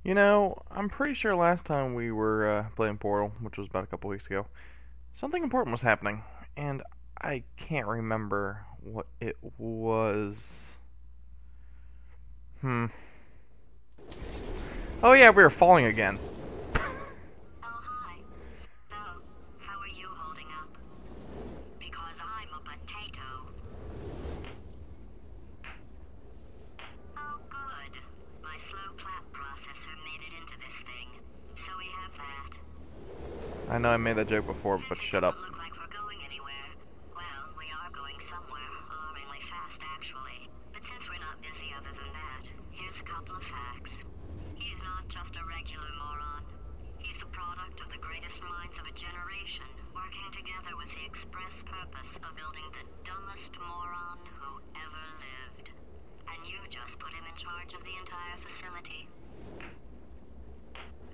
You know, I'm pretty sure last time we were playing Portal, which was about a couple weeks ago, something important was happening, and I can't remember what it was. Hmm. Oh yeah, we were falling again. Oh, hi. So, how are you holding up? Because I'm a potato. Oh, good. My slow clap processor made it into this thing. So we have that. I know I made that joke before, Since but it shut up. doesn't look like we're going anywhere, well, we are going somewhere, alarmingly fast, actually. But since we're not busy other than that, here's a couple of facts. He's not just a regular moron. He's the product of the greatest minds of a generation, working together with the express purpose of building the dumbest moron who ever lived. And you just put him in charge of the entire facility.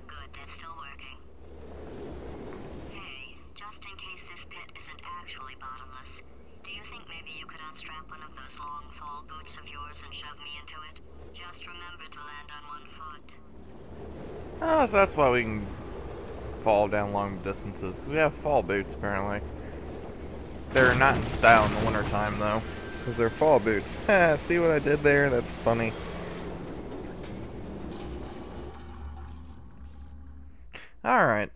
Good, that's still working. Hey, just in case this pit isn't actually bottomless, do you think maybe you could unstrap one of those long fall boots of yours and shove me into it? Just remember to land on one foot. Oh, so that's why we can fall down long distances, because we have fall boots, apparently. They're not in style in the wintertime, though, because they're fall boots. See what I did there? That's funny. Alright,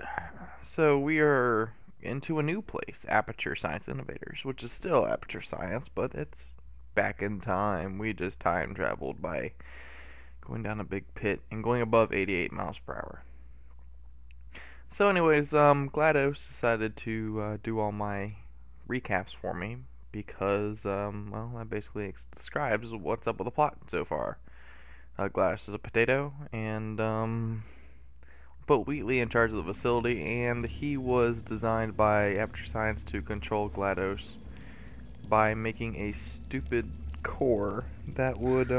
so we are into a new place, Appature Science Innovators, which is still Appature Science, but it's back in time. We just time traveled by going down a big pit and going above 88 miles per hour. So anyways, GLaDOS decided to do all my recaps for me because, well, that basically describes what's up with the plot so far. GLaDOS is a potato, and, put Wheatley in charge of the facility, and he was designed by Appature Science to control GLaDOS by making a stupid core that would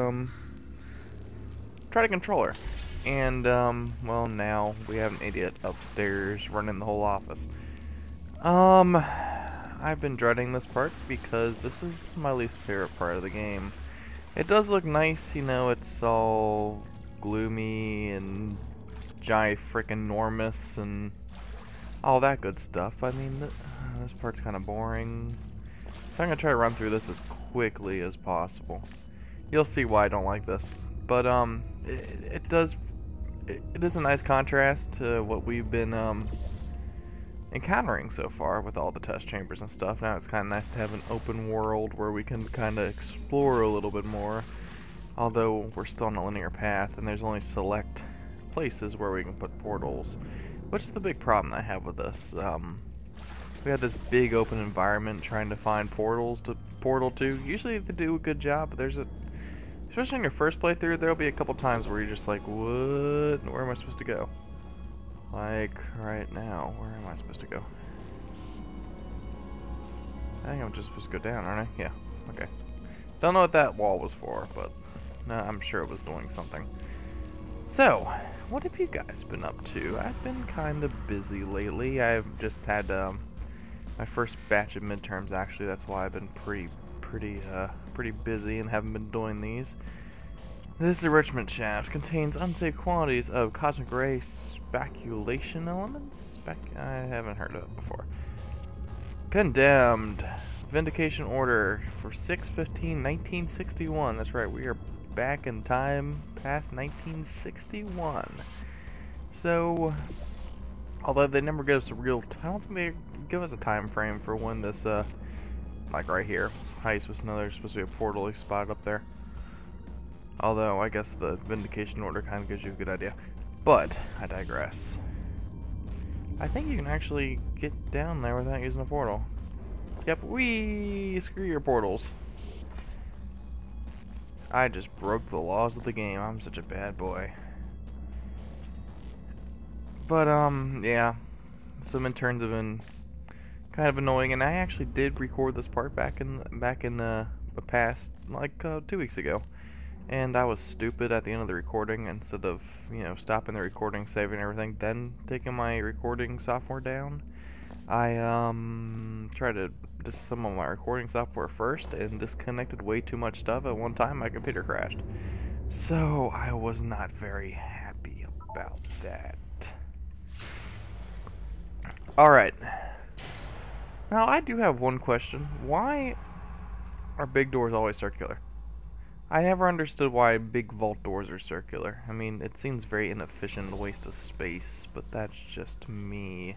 try to control her. And well, now we have an idiot upstairs running the whole office. I've been dreading this part because this is my least favorite part of the game. It does look nice, you know, it's all gloomy and giant frickin' enormous and all that good stuff. I mean, this part's kind of boring. So I'm going to try to run through this as quickly as possible. You'll see why I don't like this. But, it is a nice contrast to what we've been, encountering so far with all the test chambers and stuff. Now it's kind of nice to have an open world where we can kind of explore a little bit more. Although we're still on a linear path and there's only select places where we can put portals, which is the big problem I have with this. We had this big open environment trying to find portals to portal to. Usually they do a good job, but especially in your first playthrough, there'll be a couple times where you're just like, what? Where am I supposed to go? Like, right now, where am I supposed to go? I think I'm just supposed to go down, aren't I? Yeah, okay. Don't know what that wall was for, but I'm sure it was doing something. So, what have you guys been up to? I've been kind of busy lately. I've just had my first batch of midterms, actually. That's why I've been pretty busy and haven't been doing these. This enrichment shaft contains unsafe quantities of cosmic ray speculation elements. I haven't heard of it before. Condemned. Vindication order for 6/15/1961. That's right, we are back in time past 1961. So, although they never give us a real, I don't think they give us a time frame for when this, like right here, how you supposed to know there's supposed to be a portal spotted up there. Although, I guess the vindication order kind of gives you a good idea. But, I digress. I think you can actually get down there without using a portal. Yep, screw your portals. I just broke the laws of the game. I'm such a bad boy. But, yeah. Some interns have been kind of annoying, and I actually did record this part back in the past, like, 2 weeks ago. And I was stupid at the end of the recording. Instead of, you know, stopping the recording, saving everything, then taking my recording software down, I tried to disassemble my recording software first and disconnected way too much stuff at one time. My computer crashed. So I was not very happy about that. Alright. Now, I do have one question. Why are big doors always circular? I never understood why big vault doors are circular. I mean, it seems very inefficient, a waste of space, but that's just me.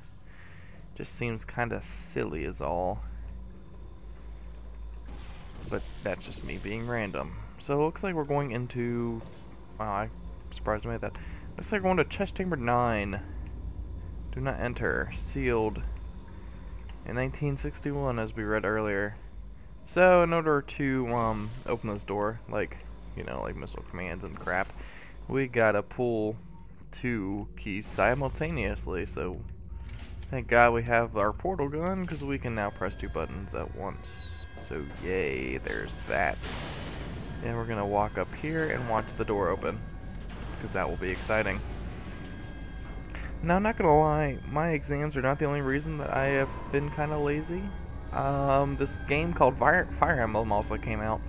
Just seems kind of silly is all. But that's just me being random. So it looks like we're going into... Wow, I'm surprised I made that. Looks like we're going to chest chamber 9. Do not enter. Sealed in 1961, as we read earlier. So in order to open this door, like, you know, like missile commands and crap, we gotta pull 2 keys simultaneously. So thank God we have our portal gun, because we can now press 2 buttons at once. So yay, there's that. And we're gonna walk up here and watch the door open, because that will be exciting. Now, I'm not gonna lie, my exams are not the only reason that I have been kind of lazy. This game called Fire Emblem also came out,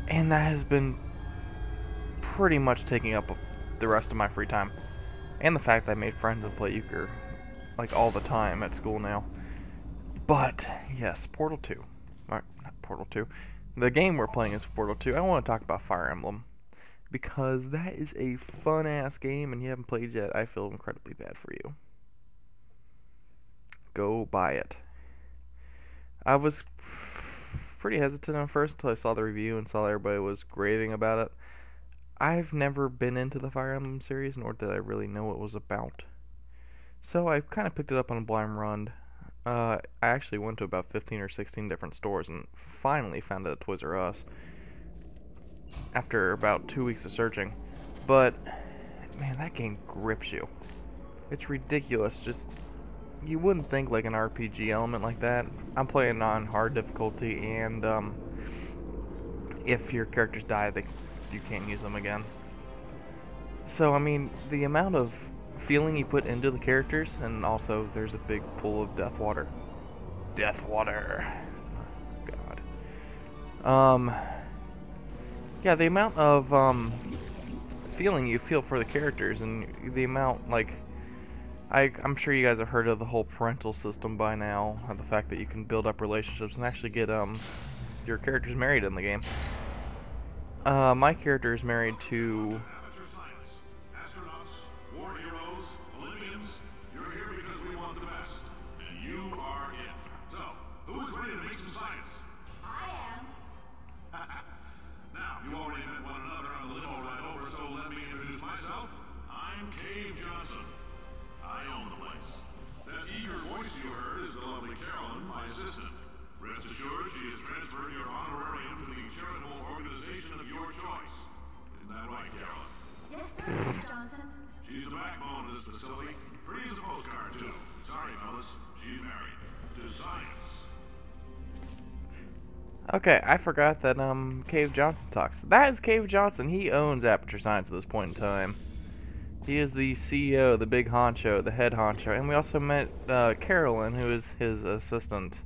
and that has been pretty much taking up the rest of my free time. And the fact that I made friends and play euchre like all the time at school now. But yes, Portal 2. Not Portal 2. The game we're playing is Portal 2. I want to talk about Fire Emblem, because that is a fun-ass game, and you haven't played yet. I feel incredibly bad for you. Go buy it. I was pretty hesitant at first until I saw the review and saw everybody was raving about it. I've never been into the Fire Emblem series, nor did I really know what it was about. So I kind of picked it up on a blind run. I actually went to about 15 or 16 different stores and finally found it at Toys R Us after about 2 weeks of searching. But man, that game grips you. It's ridiculous. Just, you wouldn't think like an RPG element like that. I'm playing on hard difficulty, and if your characters die, you can't use them again. So I mean, the amount of feeling you put into the characters, and also there's a big pool of death water. Death water. God. Yeah, the amount of feeling you feel for the characters, and the amount, like, I'm sure you guys have heard of the whole parental system by now, and the fact that you can build up relationships and actually get your characters married in the game. My character is married to... Appature Science. Astronauts, war heroes, Olympians, you're here because we want the best. And you are it. So, who is ready to make some science? I am. Now, you already met one another on the limo ride over, so let me introduce myself. I'm Cave Johnson. I own the place. That eager voice you heard is the lovely Carolyn, my assistant. Rest assured, she has transferred your honorarium to the charitable organization of your choice. Isn't that right, Carolyn? Yes, sir, Mr. Johnson. She's the backbone of this facility. Pretty as a postcard, too. Sorry, fellas. She's married. To science. Okay, I forgot that Cave Johnson talks. That is Cave Johnson. He owns Appature Science at this point in time. He is the CEO, the big honcho, the head honcho. And we also met Carolyn, who is his assistant.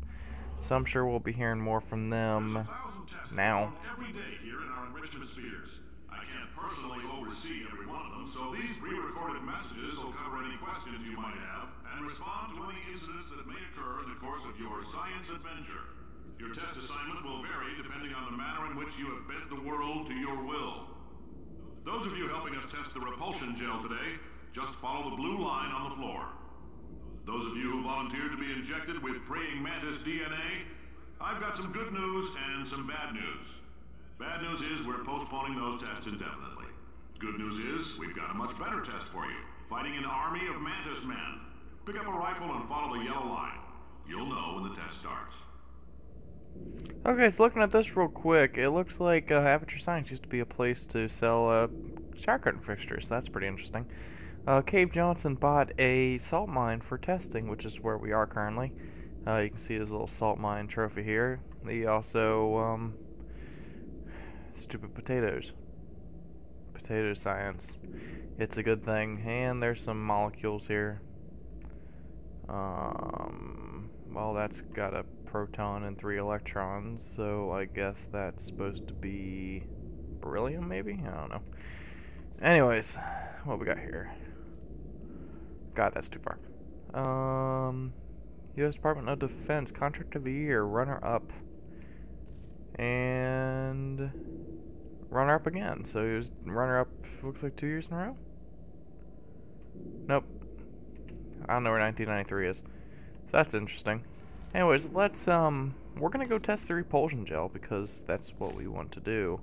So I'm sure we'll be hearing more from them now. Every day here in our enrichment spheres. I can't personally oversee every one of them, so these pre-recorded messages will cover any questions you might have and respond to any incidents that may occur in the course of your science adventure. Your test assignment will vary depending on the manner in which you have bent the world to your will. Those of you helping us test the repulsion gel today, just follow the blue line on the floor. Those of you who volunteered to be injected with praying mantis DNA, I've got some good news and some bad news. Bad news is we're postponing those tests indefinitely. Good news is we've got a much better test for you. Fighting an army of mantis men. Pick up a rifle and follow the yellow line. You'll know when the test starts. Okay, so looking at this real quick, it looks like Appature Science used to be a place to sell shower curtain fixtures. So that's pretty interesting. Cave Johnson bought a salt mine for testing, which is where we are currently. You can see his little salt mine trophy here. He also, stupid potatoes. Potato science. It's a good thing. And there's some molecules here. Well, that's got a proton and 3 electrons, so I guess that's supposed to be beryllium, maybe? I don't know. Anyways, what we got here? God, that's too far. U.S. Department of Defense, Contract of the Year, runner-up. And runner-up again. So he was runner-up, looks like 2 years in a row? Nope. I don't know where 1993 is. So that's interesting. Anyways, we're gonna go test the repulsion gel because that's what we want to do.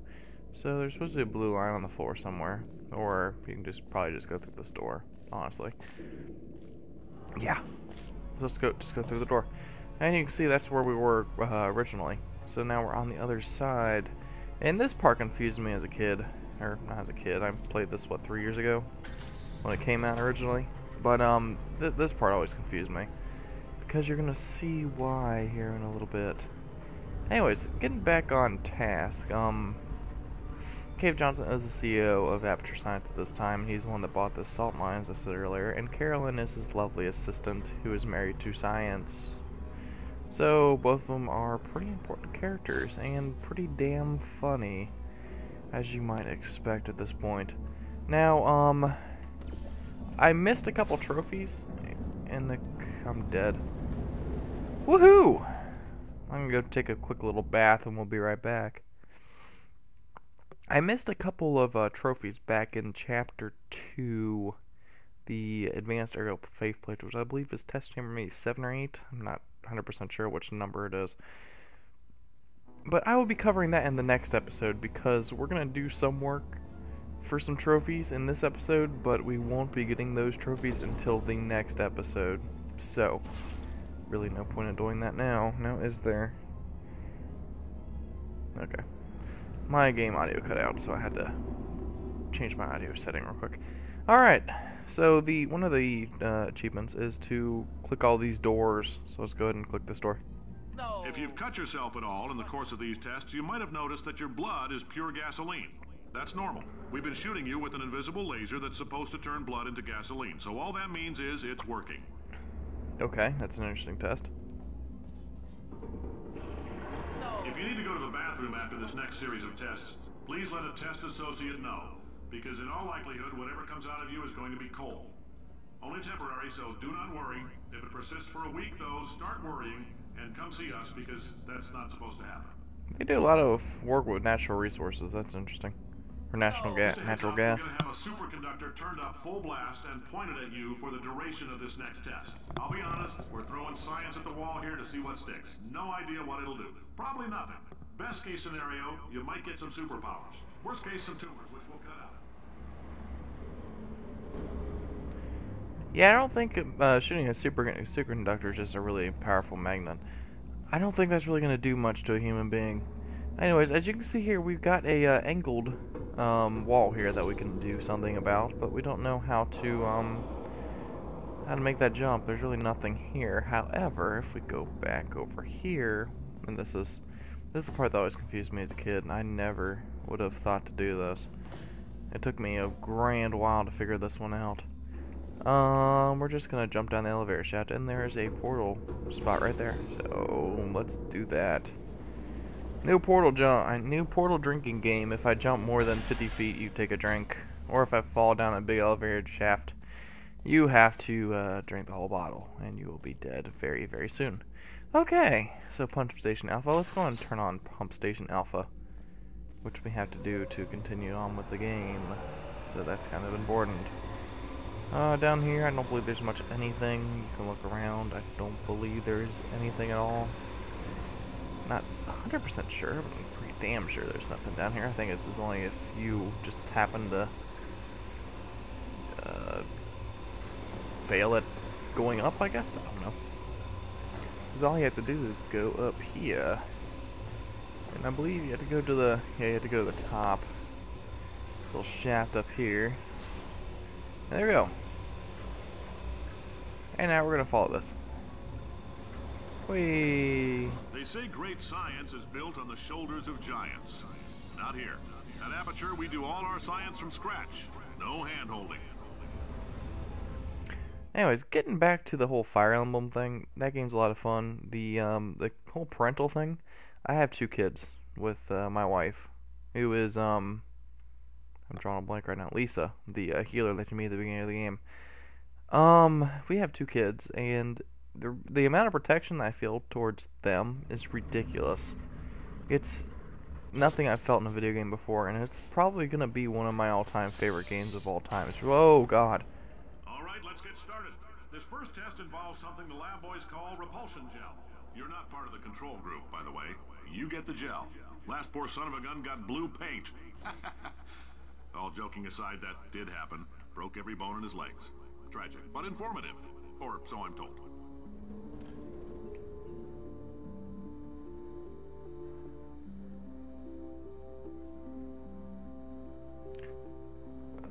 So there's supposed to be a blue line on the floor somewhere. Or you can probably just go through this door, honestly. Yeah. Just go through the door. And you can see that's where we were originally. So now we're on the other side. And this part confused me as a kid. Or, not as a kid, I played this, what, 3 years ago? When it came out originally. But, this part always confused me. Because you're gonna see why here in a little bit. Anyways, getting back on task, Cave Johnson is the CEO of Appature Science at this time, and he's the one that bought the salt mines I said earlier, and Carolyn is his lovely assistant who is married to Science. So, both of them are pretty important characters, and pretty damn funny, as you might expect at this point. Now, I missed a couple trophies, and I'm dead. Woohoo! I'm gonna go take a quick little bath, and we'll be right back. I missed a couple of trophies back in Chapter 2, the Advanced Aerial Faceplate, which I believe is test chamber maybe 7 or 8. I'm not 100% sure which number it is. But I will be covering that in the next episode because we're going to do some work for some trophies in this episode, but we won't be getting those trophies until the next episode. So, really no point in doing that now. Now, is there? Okay. My game audio cut out, so I had to change my audio setting real quick. Alright, so one of the achievements is to click all these doors. So let's go ahead and click this door. No. If you've cut yourself at all in the course of these tests, you might have noticed that your blood is pure gasoline. That's normal. We've been shooting you with an invisible laser that's supposed to turn blood into gasoline. So all that means is it's working. Okay, that's an interesting test. If you need to go to the bathroom after this next series of tests, please let a test associate know, because in all likelihood, whatever comes out of you is going to be coal. Only temporary, so do not worry. If it persists for a week, though, start worrying and come see us, because that's not supposed to happen. They do a lot of work with natural resources. That's interesting. Or natural gas. We're going to have a superconductor turned up full blast and pointed at you for the duration of this next test. I'll be honest, we're throwing science at the wall here to see what sticks. No idea what it'll do. Probably nothing. Best case scenario, you might get some superpowers. Worst case, some tumors, which we'll cut out. Yeah, I don't think shooting a superconductor is just a really powerful magnet. I don't think that's really going to do much to a human being. Anyways, as you can see here, we've got a angled wall here that we can do something about, but we don't know how to make that jump. There's really nothing here. However, if we go back over here, and this is the part that always confused me as a kid, and I never would have thought to do this. It took me a grand while to figure this one out. We're just gonna jump down the elevator shaft, and there's a portal spot right there. So let's do that. New portal drinking game. If I jump more than 50 feet, you take a drink. Or if I fall down a big elevator shaft, you have to drink the whole bottle, and you will be dead very, very soon. Okay, so Pump Station Alpha. Let's go and turn on Pump Station Alpha, which we have to do to continue on with the game. So that's kind of important. Down here, I don't believe there's much anything. You can look around. I don't believe there's anything at all. Not 100% sure, but I'm pretty damn sure there's nothing down here. I think this is only if you just happen to fail at going up, I guess? I don't know. Because all you have to do is go up here. And I believe you have to go to the, you have to go to the top. Little shaft up here. And there we go. And now we're going to follow this. Whee! They say great science is built on the shoulders of giants. Not here. At Appature, we do all our science from scratch. No hand-holding. Anyways, getting back to the whole Fire Emblem thing, that game's a lot of fun. The whole parental thing, I have 2 kids with my wife, who is, I'm drawing a blank right now, Lisa, the healer that you meet at the beginning of the game. We have two kids, and the amount of protection that I feel towards them is ridiculous. It's nothing I've felt in a video game before, and it's probably gonna be one of my all-time favorite games of all time. Oh God. All right, let's get started. This first test involves something the lab boys call repulsion gel. You're not part of the control group, by the way. You get the gel. Last poor son of a gun got blue paint. All joking aside, that did happen. Broke every bone in his legs. Tragic, but informative. Or so I'm told.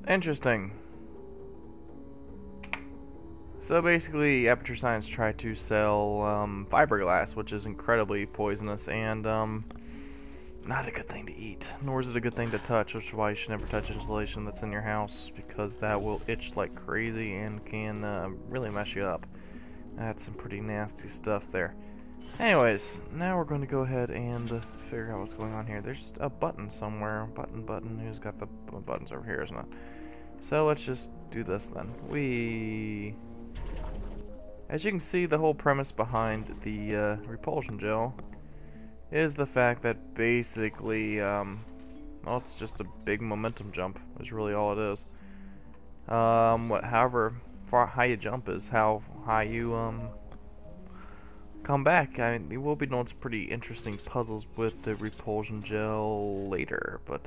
Interesting. So basically, Appature Science tried to sell fiberglass, which is incredibly poisonous and not a good thing to eat, nor is it a good thing to touch, which is why you should never touch insulation that's in your house, because that will itch like crazy and can really mess you up. That's some pretty nasty stuff there. Anyways, now we're going to go ahead and figure out what's going on here. There's a button somewhere. Button. Who's got the buttons over here, isn't it? So let's just do this then. As you can see, the whole premise behind the repulsion gel is the fact that basically, well, it's just a big momentum jump, is really all it is. However far high you jump is how high you come back. I mean, you will be doing some pretty interesting puzzles with the repulsion gel later, but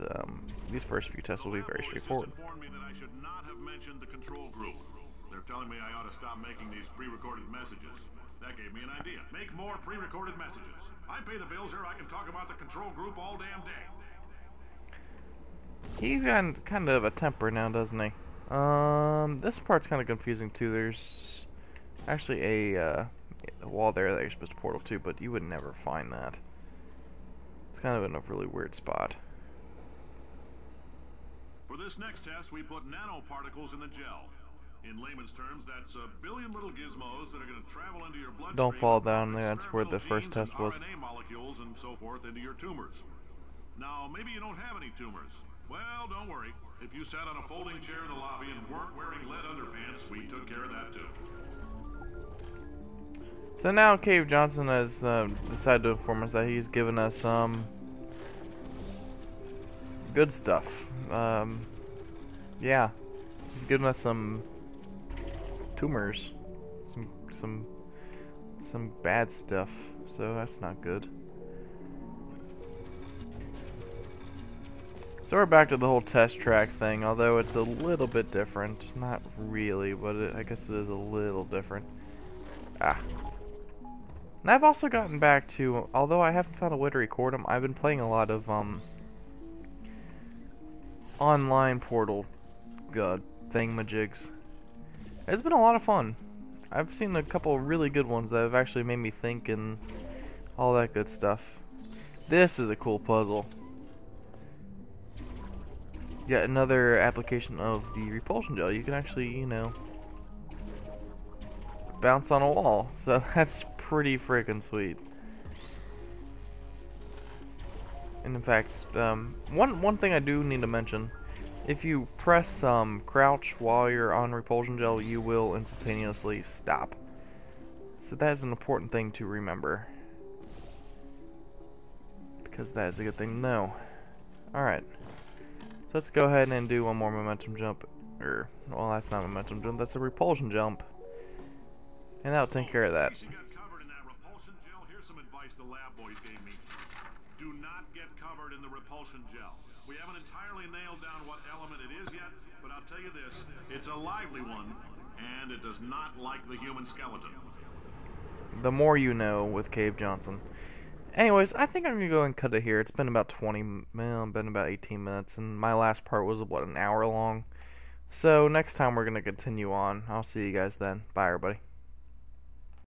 these first few tests will be very straightforward. They're telling me I ought to stop making these pre-recorded messages. That gave me an idea. Make more pre-recorded messages. I pay the bills here. I can talk about the control group all damn day. He's got kind of a temper now, doesn't he? This part's kind of confusing too. There's actually a wall there that you're supposed to portal to, but you would never find that. It's kind of in a really weird spot. For this next test, we put nanoparticles in the gel. In layman's terms, that's a billion little gizmos that are going to travel into your bloodstream. Don't fall down there. That's where the first test was. RNA molecules and so forth into your tumors. Now, maybe you don't have any tumors. Well, don't worry. If you sat on a folding chair in the lobby and weren't wearing lead underpants, we took care of that too. So now Cave Johnson has decided to inform us that he's given us good stuff. Yeah, he's given us some tumors, some bad stuff. So that's not good. So we're back to the whole test track thing, although it's a little bit different. Not really, but I guess it is a little different. And I've also gotten back to, although I haven't found a way to record them, I've been playing a lot of online portal thingamajigs. It's been a lot of fun. I've seen a couple of really good ones that have actually made me think and all that good stuff. This is a cool puzzle. Yet another application of the repulsion gel. You can actually, you know, bounce on a wall. So that's pretty freaking sweet. And in fact, one thing I do need to mention: if you press crouch while you're on repulsion gel, you will instantaneously stop. So that is an important thing to remember, because that is a good thing to know. Alright, so let's go ahead and do one more momentum jump. Well, that's not a momentum jump, that's a repulsion jump. And that'll take care of that. Do not get covered in the repulsion gel. We haven't entirely nailed down what element it is yet, but I'll tell you this, it's a lively one, and it does not like the human skeleton. The more you know with Cave Johnson. Anyways, I think I'm going to go and cut it here. It's been about 18 minutes, and my last part was, what, an hour long? So next time we're going to continue on. I'll see you guys then. Bye, everybody.